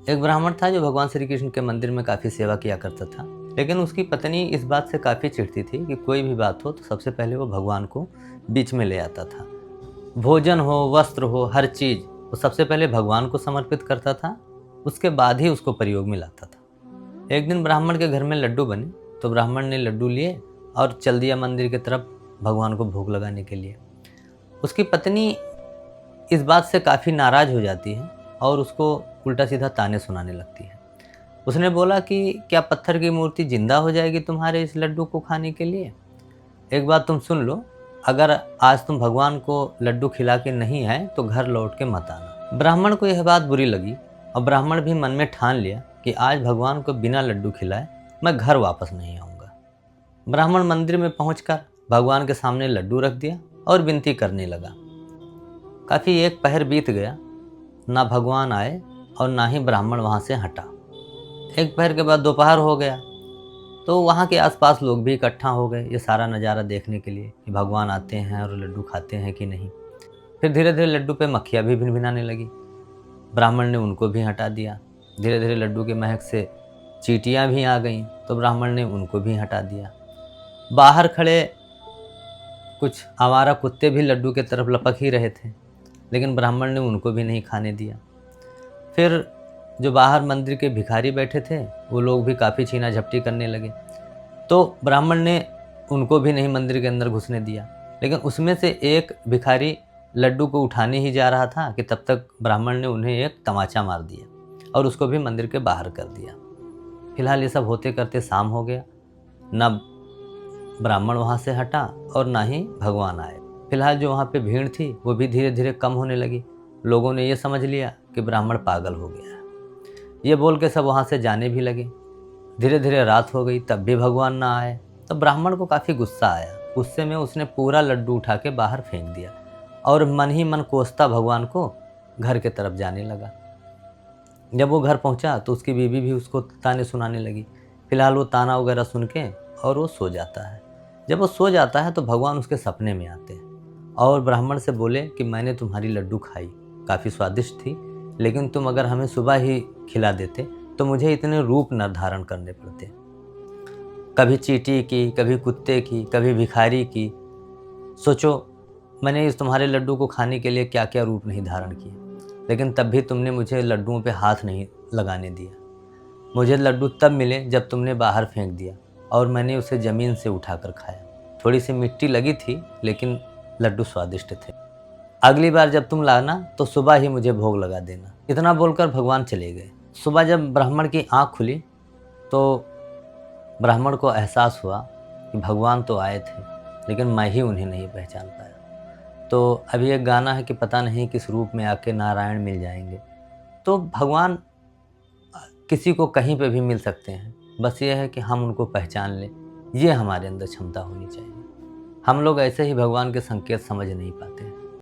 एक ब्राह्मण था जो भगवान श्री कृष्ण के मंदिर में काफ़ी सेवा किया करता था, लेकिन उसकी पत्नी इस बात से काफ़ी चिढ़ती थी कि कोई भी बात हो तो सबसे पहले वो भगवान को बीच में ले आता था। भोजन हो, वस्त्र हो, हर चीज़ वो सबसे पहले भगवान को समर्पित करता था, उसके बाद ही उसको प्रयोग में लाता था। एक दिन ब्राह्मण के घर में लड्डू बने, तो ब्राह्मण ने लड्डू लिए और चल दिया मंदिर की तरफ भगवान को भोग लगाने के लिए। उसकी पत्नी इस बात से काफ़ी नाराज़ हो जाती है और उसको उल्टा सीधा ताने सुनाने लगती है। उसने बोला कि क्या पत्थर की मूर्ति जिंदा हो जाएगी तुम्हारे इस लड्डू को खाने के लिए? एक बात तुम सुन लो, अगर आज तुम भगवान को लड्डू खिला के नहीं आए तो घर लौट के मत आना। ब्राह्मण को यह बात बुरी लगी और ब्राह्मण भी मन में ठान लिया कि आज भगवान को बिना लड्डू खिलाए मैं घर वापस नहीं आऊँगा। ब्राह्मण मंदिर में पहुंचकर भगवान के सामने लड्डू रख दिया और विनती करने लगा। काफ़ी एक पहर बीत गया, ना भगवान आए और ना ही ब्राह्मण वहाँ से हटा। एक पहर के बाद दोपहर हो गया, तो वहाँ के आसपास लोग भी इकट्ठा हो गए ये सारा नज़ारा देखने के लिए कि भगवान आते हैं और लड्डू खाते हैं कि नहीं। फिर धीरे धीरे लड्डू पे मक्खियाँ भी भिनभिनाने लगी। ब्राह्मण ने उनको भी हटा दिया। धीरे धीरे लड्डू के महक से चींटियाँ भी आ गईं, तो ब्राह्मण ने उनको भी हटा दिया। बाहर खड़े कुछ आवारा कुत्ते भी लड्डू के तरफ लपक ही रहे थे, लेकिन ब्राह्मण ने उनको भी नहीं खाने दिया। फिर जो बाहर मंदिर के भिखारी बैठे थे वो लोग भी काफ़ी छीना झपटी करने लगे, तो ब्राह्मण ने उनको भी नहीं मंदिर के अंदर घुसने दिया। लेकिन उसमें से एक भिखारी लड्डू को उठाने ही जा रहा था कि तब तक ब्राह्मण ने उन्हें एक तमाचा मार दिया और उसको भी मंदिर के बाहर कर दिया। फिलहाल ये सब होते करते शाम हो गया, ना ब्राह्मण वहाँ से हटा और ना ही भगवान आए। फिलहाल जो वहाँ पे भीड़ थी वो भी धीरे धीरे कम होने लगी। लोगों ने ये समझ लिया कि ब्राह्मण पागल हो गया है, ये बोल के सब वहाँ से जाने भी लगे। धीरे धीरे रात हो गई, तब भी भगवान ना आए, तो ब्राह्मण को काफ़ी गुस्सा आया। गुस्से में उसने पूरा लड्डू उठा के बाहर फेंक दिया और मन ही मन कोसता भगवान को घर के तरफ जाने लगा। जब वो घर पहुँचा तो उसकी बीवी भी उसको ताने सुनाने लगी। फिलहाल वो ताना वगैरह सुन के और वो सो जाता है। जब वो सो जाता है तो भगवान उसके सपने में आते हैं और ब्राह्मण से बोले कि मैंने तुम्हारी लड्डू खाई, काफ़ी स्वादिष्ट थी, लेकिन तुम अगर हमें सुबह ही खिला देते तो मुझे इतने रूप न धारण करने पड़ते। कभी चींटी की, कभी कुत्ते की, कभी भिखारी की। सोचो मैंने इस तुम्हारे लड्डू को खाने के लिए क्या क्या रूप नहीं धारण किए, लेकिन तब भी तुमने मुझे लड्डुओं पे हाथ नहीं लगाने दिया। मुझे लड्डू तब मिले जब तुमने बाहर फेंक दिया और मैंने उसे ज़मीन से उठाकर खाया। थोड़ी सी मिट्टी लगी थी लेकिन लड्डू स्वादिष्ट थे। अगली बार जब तुम लाना तो सुबह ही मुझे भोग लगा देना। इतना बोलकर भगवान चले गए। सुबह जब ब्राह्मण की आँख खुली तो ब्राह्मण को एहसास हुआ कि भगवान तो आए थे, लेकिन मैं ही उन्हें नहीं पहचान पाया। तो अभी एक गाना है कि पता नहीं किस रूप में आके नारायण मिल जाएंगे। तो भगवान किसी को कहीं पे भी मिल सकते हैं, बस ये है कि हम उनको पहचान लें, ये हमारे अंदर क्षमता होनी चाहिए। हम लोग ऐसे ही भगवान के संकेत समझ नहीं पाते हैं।